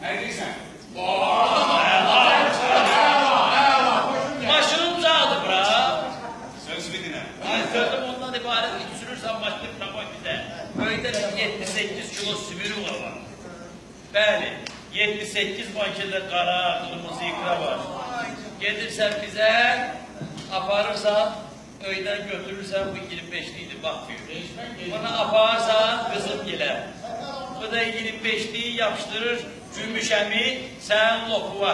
Əyriysən. Maşının uzadı bura. Sözümü dinə. Sözüm ondan ibarət ki, sürürsən maşını tapaq bizə. Böyüdə 7-8 kilo sümürü var. Bəli, 7-8 makilə qara, qırmızı ikra var. Gedirsən bizə, aparırsan, öydən götürürsən, bu 25'liydi, bak diyor. Bunu aparsan, kızım gilə. Bu da 25'liyi yapıştırır, gümüş əmi, sən lopuva.